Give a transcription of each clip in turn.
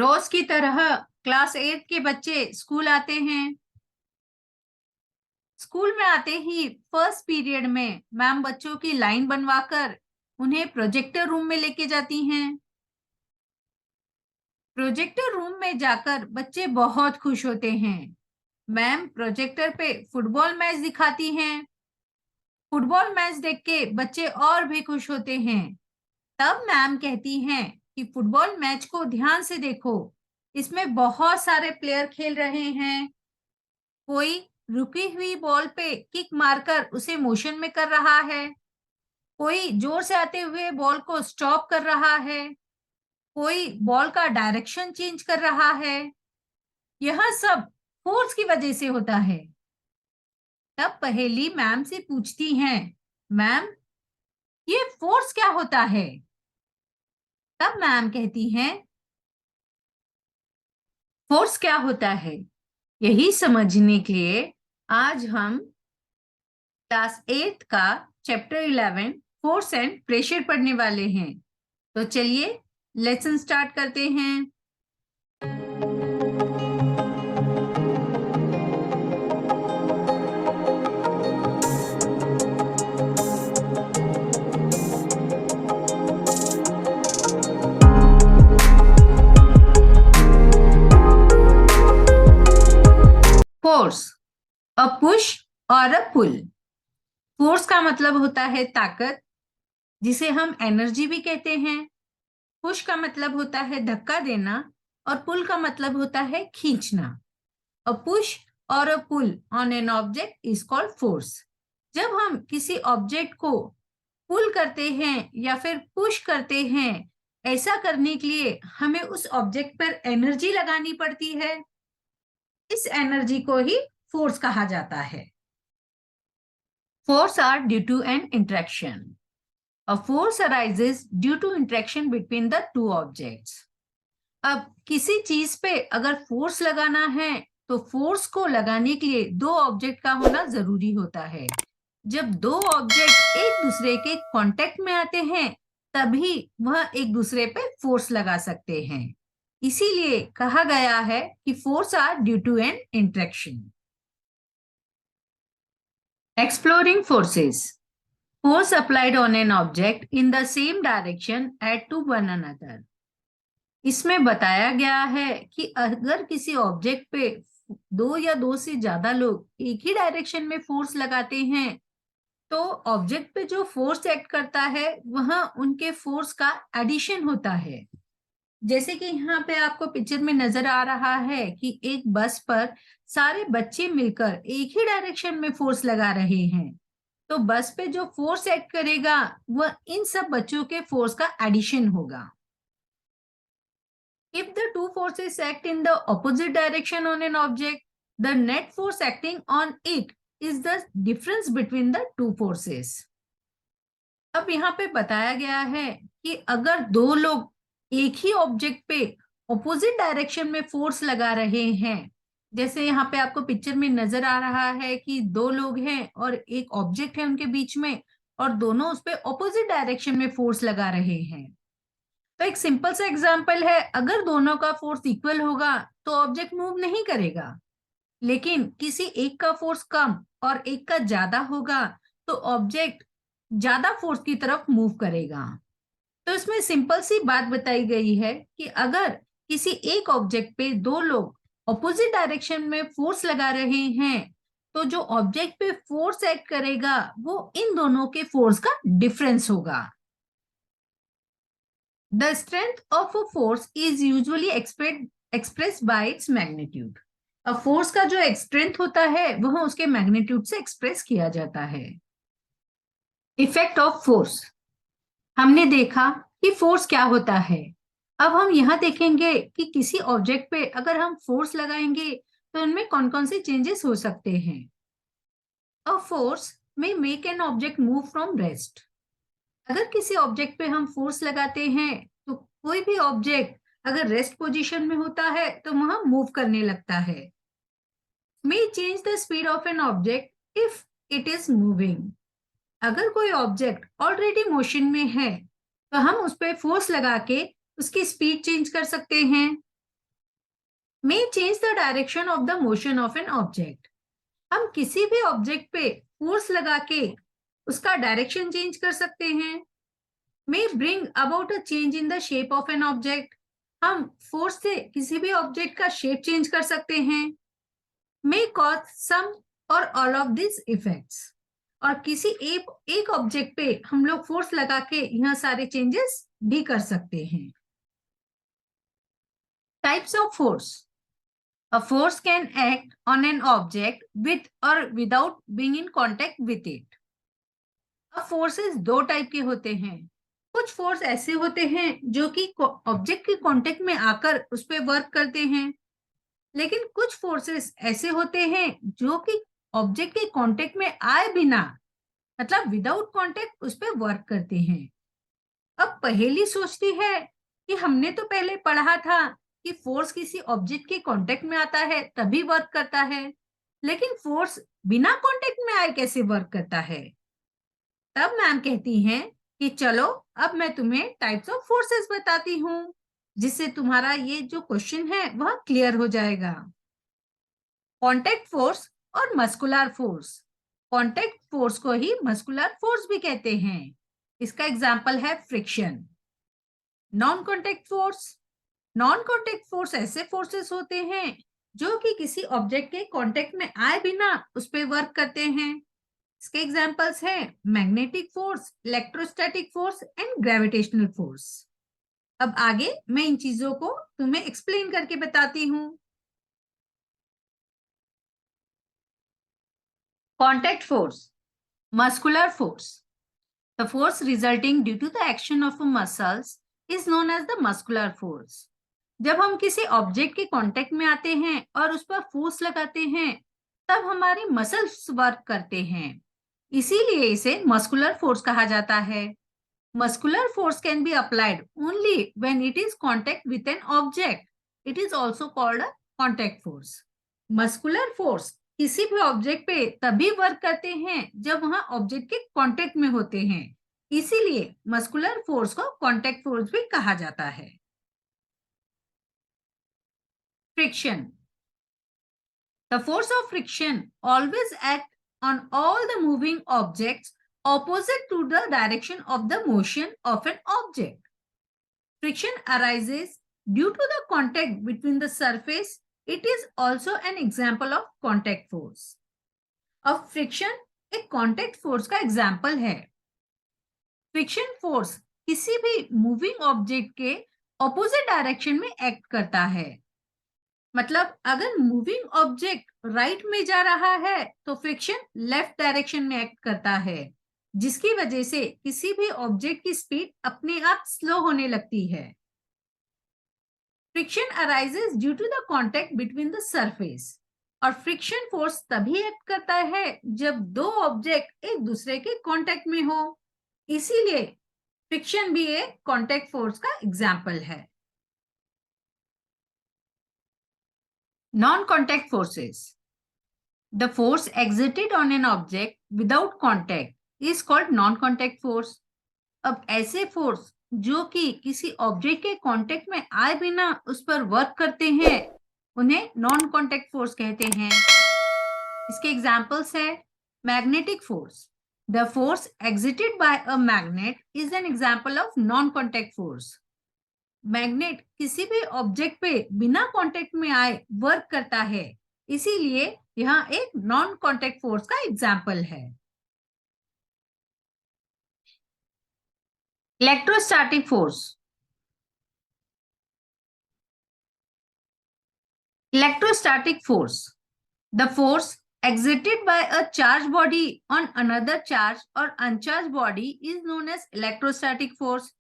रोज की तरह क्लास 8 के बच्चे स्कूल आते हैं। स्कूल में आते ही फर्स्ट पीरियड में मैम बच्चों की लाइन बनवाकर उन्हें प्रोजेक्टर रूम में लेके जाती हैं। प्रोजेक्टर रूम में जाकर बच्चे बहुत खुश होते हैं। मैम प्रोजेक्टर पे फुटबॉल मैच दिखाती हैं। फुटबॉल मैच देख के बच्चे और भी खुश होते हैं। तब मैम कहती हैं कि फुटबॉल मैच को ध्यान से देखो, इसमें बहुत सारे प्लेयर खेल रहे हैं। कोई रुकी हुई बॉल पे किक मारकर उसे मोशन में कर रहा है, कोई जोर से आते हुए बॉल को स्टॉप कर रहा है, कोई बॉल का डायरेक्शन चेंज कर रहा है। यह सब फोर्स की वजह से होता है। तब पहेली मैम से पूछती हैं, मैम ये फोर्स क्या होता है? तब मैम कहती हैं, फोर्स क्या होता है यही समझने के लिए आज हम क्लास 8 का चैप्टर 11 फोर्स एंड प्रेशर पढ़ने वाले हैं। तो चलिए लेसन स्टार्ट करते हैं। फोर्स, अ पुश और अ पुल। फोर्स का मतलब होता है ताकत, जिसे हम एनर्जी भी कहते हैं। पुश का मतलब होता है धक्का देना और पुल का मतलब होता है खींचना। अ पुश और a pull on an object is called force. जब हम किसी ऑब्जेक्ट को पुल करते हैं या फिर पुश करते हैं, ऐसा करने के लिए हमें उस ऑब्जेक्ट पर एनर्जी लगानी पड़ती है। इस एनर्जी को ही फोर्स कहा जाता है। Force are due to an interaction. A force arises due to interaction between the two objects. अब किसी चीज पे अगर फोर्स लगाना है तो फोर्स को लगाने के लिए दो ऑब्जेक्ट का होना जरूरी होता है। जब दो ऑब्जेक्ट एक दूसरे के कांटेक्ट में आते हैं तभी वह एक दूसरे पे फोर्स लगा सकते हैं। इसीलिए कहा गया है कि force are due to an interaction. Exploring forces, force applied on an object in the same direction at to one another। इसमें बताया गया है कि अगर किसी ऑब्जेक्ट पे दो या दो से ज्यादा लोग एक ही डायरेक्शन में फोर्स लगाते हैं तो ऑब्जेक्ट पे जो फोर्स एक्ट करता है वह उनके फोर्स का एडिशन होता है। जैसे कि यहाँ पे आपको पिक्चर में नजर आ रहा है कि एक बस पर सारे बच्चे मिलकर एक ही डायरेक्शन में फोर्स लगा रहे हैं, तो बस पे जो फोर्स एक्ट करेगा वह इन सब बच्चों के फोर्स का एडिशन होगा। If the two forces act in the opposite direction on an object, the net force acting on it is the difference between the two forces। अब यहाँ पे बताया गया है कि अगर दो लोग एक ही ऑब्जेक्ट पे ऑपोजिट डायरेक्शन में फोर्स लगा रहे हैं, जैसे यहाँ पे आपको पिक्चर में नजर आ रहा है कि दो लोग हैं और एक ऑब्जेक्ट है उनके बीच में और दोनों उस पे ऑपोजिट डायरेक्शन में फोर्स लगा रहे हैं। तो एक सिंपल सा एग्जांपल है, अगर दोनों का फोर्स इक्वल होगा तो ऑब्जेक्ट मूव नहीं करेगा, लेकिन किसी एक का फोर्स कम और एक का ज्यादा होगा तो ऑब्जेक्ट ज्यादा फोर्स की तरफ मूव करेगा। तो इसमें सिंपल सी बात बताई गई है कि अगर किसी एक ऑब्जेक्ट पे दो लोग ऑपोजिट डायरेक्शन में फोर्स लगा रहे हैं तो जो ऑब्जेक्ट पे फोर्स एक्ट करेगा वो इन दोनों के फोर्स का डिफरेंस होगा। The strength of a force is usually expressed by its magnitude। अब फोर्स का जो स्ट्रेंथ होता है वह उसके मैग्नीट्यूड से एक्सप्रेस किया जाता है। इफेक्ट ऑफ फोर्स, हमने देखा कि फोर्स क्या होता है। अब हम यहाँ देखेंगे कि किसी ऑब्जेक्ट पे अगर हम फोर्स लगाएंगे तो उनमें कौन कौन से चेंजेस हो सकते हैं। अ फोर्स में make an object move from rest. अगर किसी ऑब्जेक्ट पे हम फोर्स लगाते हैं तो कोई भी ऑब्जेक्ट अगर रेस्ट पोजीशन में होता है तो वह मूव करने लगता है। मे change the speed of an object if it is moving. अगर कोई ऑब्जेक्ट ऑलरेडी मोशन में है तो हम उस पर फोर्स लगा के उसकी स्पीड चेंज कर सकते हैं। may change the direction of the motion of an object. हम किसी भी ऑब्जेक्ट पे फोर्स लगा के उसका डायरेक्शन चेंज कर सकते हैं. may bring about a change in the shape of an object. हम फोर्स से किसी भी ऑब्जेक्ट का शेप चेंज कर सकते हैं. may cause some or all of these effects. और किसी एक ऑब्जेक्ट पे हम लोग फोर्स लगा के यह सारे चेंजेस भी कर सकते हैं. Types of force. A force can act on an object with or without being in contact with it. अब फोर्सेस दो टाइप के होते हैं. कुछ फोर्स ऐसे होते हैं जो कि ऑब्जेक्ट के कांटेक्ट में आकर उस पर वर्क करते हैं, लेकिन कुछ फोर्सेस ऐसे होते हैं जो कि ऑब्जेक्ट के कांटेक्ट में आए बिना, मतलब विदाउट कांटेक्ट उस पर वर्क करते हैं. अब पहेली सोचती है कि हमने तो पहले पढ़ा था कि फोर्स किसी ऑब्जेक्ट के कांटेक्ट में आता है तभी वर्क करता है, लेकिन फोर्स बिना कांटेक्ट में आए कैसे वर्क करता है. तब मैम कहती हैं कि चलो अब मैं तुम्हें टाइप्स ऑफ फोर्सेस बताती हूँ, जिससे तुम्हारा ये जो क्वेश्चन है वह क्लियर हो जाएगा. कांटेक्ट फोर्स और मस्कुलर फोर्स. कांटेक्ट फोर्स को ही मस्कुलर फोर्स भी कहते हैं. इसका एग्जाम्पल है friction. Non contact force. Non contact force ऐसे फोर्सेस होते हैं जो कि किसी ऑब्जेक्ट के कांटेक्ट में आए बिना उस पर वर्क करते हैं. इसके एग्जांपल्स हैं magnetic force, electrostatic force and gravitational force. अब आगे मैं इन चीजों को तुम्हें एक्सप्लेन करके बताती हूँ. Contact force. Muscular force. The force resulting due to the action of muscles is known as the muscular force. जब हम किसी ऑब्जेक्ट के कांटेक्ट में आते हैं और उस पर फोर्स लगाते हैं, तब हमारे मसल्स वर्क करते हैं, इसीलिए इसे मस्कुलर फोर्स कहा जाता है. Muscular force can be applied only when it is contact with an object. It is also called a contact force. Muscular force किसी भी ऑब्जेक्ट पे तभी वर्क करते हैं जब वहां ऑब्जेक्ट के कांटेक्ट में होते हैं, इसीलिए मस्कुलर फोर्स को कांटेक्ट फोर्स भी कहा जाता है. Friction. The force of friction always act on all the moving objects opposite to the direction of the motion of an object. Friction arises due to the contact between the surface. It is also an example of contact force. अब friction एक contact force का example है. Friction force किसी भी moving object के opposite direction में act करता है. मतलब अगर मूविंग ऑब्जेक्ट राइट में जा रहा है तो फ्रिक्शन लेफ्ट डायरेक्शन में एक्ट करता है, जिसकी वजह से किसी भी ऑब्जेक्ट की स्पीड अपने आप स्लो होने लगती है. Friction arises due to the contact between the surface. और फ्रिक्शन फोर्स तभी एक्ट करता है जब दो ऑब्जेक्ट एक दूसरे के कांटेक्ट में हो, इसीलिए फ्रिक्शन भी एक कांटेक्ट फोर्स का एग्जाम्पल है. Non-contact forces. The force exerted on an object without contact is called non-contact force. अब ऐसे फोर्स जो कि किसी ऑब्जेक्ट के कांटेक्ट में आए बिना उस पर वर्क करते हैं, उन्हें नॉन कांटेक्ट फोर्स कहते हैं. इसके एग्जांपल्स है magnetic force. The force exerted by a magnet is an example of non-contact force. Magnet किसी भी ऑब्जेक्ट पे बिना कांटेक्ट में आए वर्क करता है, इसीलिए यहाँ एक नॉन कांटेक्ट फोर्स का एग्जाम्पल है. Electrostatic force. Electrostatic force. The force exerted by a charged body on another charged or uncharged body is known as electrostatic force.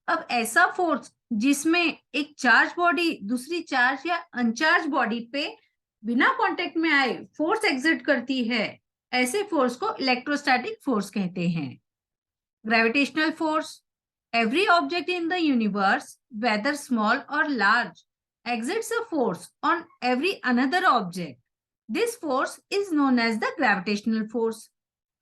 अब ऐसा फोर्स जिसमें एक चार्ज बॉडी दूसरी चार्ज या अनचार्ज बॉडी पे बिना कांटेक्ट में आए फोर्स एक्सर्ट करती है, ऐसे फोर्स को इलेक्ट्रोस्टैटिक फोर्स कहते हैं. Gravitational force. Every object in the universe whether small और large exerts a force on every another object. This force is known as the gravitational force.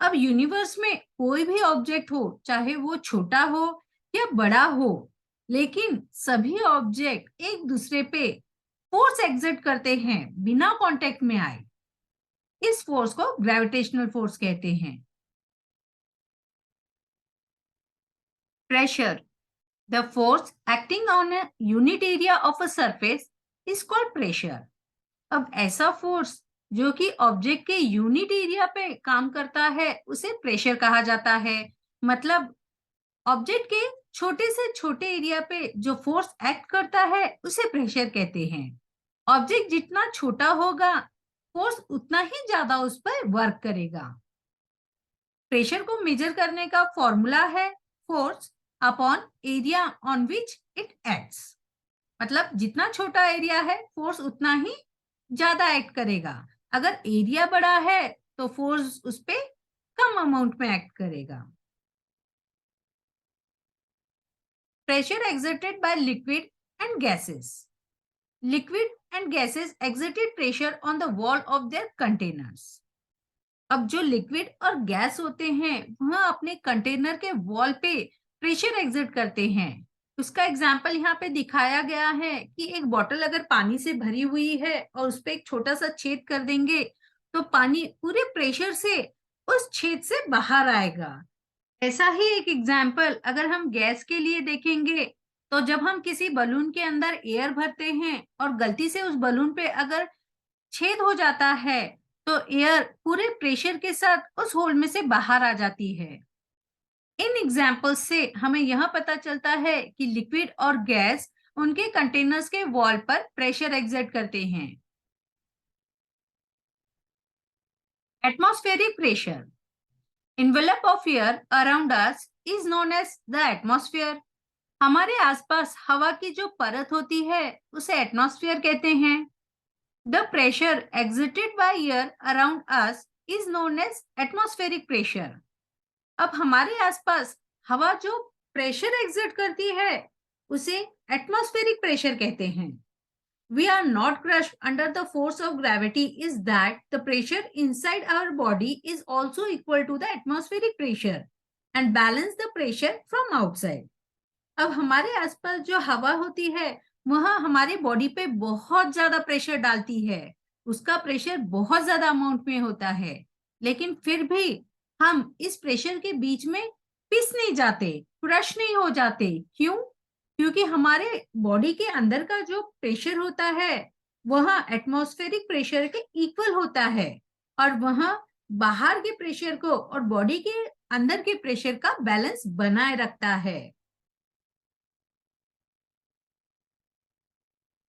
अब यूनिवर्स में कोई भी ऑब्जेक्ट हो, चाहे वो छोटा हो या बड़ा हो, लेकिन सभी ऑब्जेक्ट एक दूसरे पे फोर्स एग्जर्ट करते हैं बिना कांटेक्ट में आए, इस फोर्स को ग्रेविटेशनल फोर्स कहते हैं। Pressure, the force acting on a unit area of a surface is called pressure. अब ऐसा फोर्स जो कि ऑब्जेक्ट के यूनिट एरिया पे काम करता है उसे प्रेशर कहा जाता है। मतलब ऑब्जेक्ट के छोटे से छोटे एरिया पे जो फोर्स एक्ट करता है उसे प्रेशर कहते हैं। ऑब्जेक्ट जितना छोटा होगा फोर्स उतना ही ज्यादा उस पर वर्क करेगा। प्रेशर को मेजर करने का फॉर्मूला है force upon area on which it acts. मतलब जितना छोटा एरिया है फोर्स उतना ही ज्यादा एक्ट करेगा। अगर एरिया बड़ा है तो फोर्स उस पे कम अमाउंट में एक्ट करेगा। Pressure exerted by liquid and gases. Liquid and gases exerted pressure on the wall of their containers. अब जो लिक्विड और गैस होते हैं वह अपने कंटेनर के वॉल पे प्रेशर एक्सर्ट करते हैं। उसका एग्जाम्पल यहाँ पे दिखाया गया है कि एक बोतल अगर पानी से भरी हुई है और उस पर एक छोटा सा छेद कर देंगे तो पानी पूरे प्रेशर से उस छेद से बाहर आएगा। ऐसा ही एक एग्जाम्पल अगर हम गैस के लिए देखेंगे तो जब हम किसी बलून के अंदर एयर भरते हैं और गलती से उस बलून पे अगर छेद हो जाता है तो एयर पूरे प्रेशर के साथ उस होल में से बाहर आ जाती है। इन एग्जाम्पल्स से हमें यह पता चलता है कि लिक्विड और गैस उनके कंटेनर्स के वॉल पर प्रेशर एक्सर्ट करते हैं। Atmospheric pressure, envelope of air around us is known as the atmosphere. हमारे आसपास हवा की जो परत होती है उसे एटमॉस्फेयर कहते हैं। The pressure exerted by air around us is known as atmospheric pressure. अब हमारे आसपास हवा जो प्रेशर एक्सर्ट करती है उसे एटमॉस्फेरिक प्रेशर कहते हैं। We are not crushed under the force of gravity is that the pressure inside our body is also equal to the atmospheric pressure and balance the pressure from outside. अब हमारे आसपास जो हवा होती है वह हमारे बॉडी पे बहुत ज्यादा प्रेशर डालती है। उसका प्रेशर बहुत ज्यादा अमाउंट में होता है, लेकिन फिर भी हम इस प्रेशर के बीच में पिस नहीं जाते, क्रश नहीं हो जाते। क्यों? क्योंकि हमारे बॉडी के अंदर का जो प्रेशर होता है वह एटमॉस्फेरिक प्रेशर के इक्वल होता है और वह बाहर के प्रेशर को और बॉडी के अंदर के प्रेशर का बैलेंस बनाए रखता है।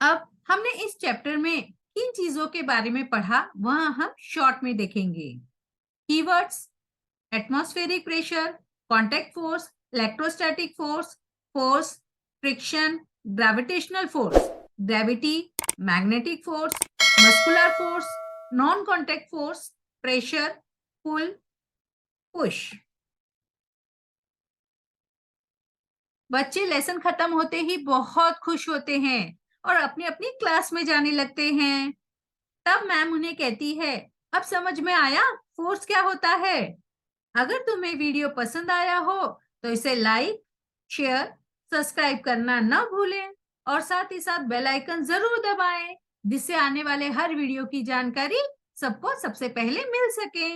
अब हमने इस चैप्टर में किन चीजों के बारे में पढ़ा वह हम शॉर्ट में देखेंगे। Keywords: atmospheric pressure, contact force, electrostatic force, force, friction, gravitational force, gravity, magnetic force, muscular force, non contact force, pressure, pull, push. बच्चे लेसन खत्म होते ही बहुत खुश होते हैं और अपनी अपनी क्लास में जाने लगते हैं। तब मैम उन्हें कहती है, अब समझ में आया फोर्स क्या होता है? अगर तुम्हें वीडियो पसंद आया हो तो इसे लाइक, शेयर, सब्सक्राइब करना न भूलें और साथ ही साथ बेल आइकन जरूर दबाएं जिससे आने वाले हर वीडियो की जानकारी सबको सबसे पहले मिल सके।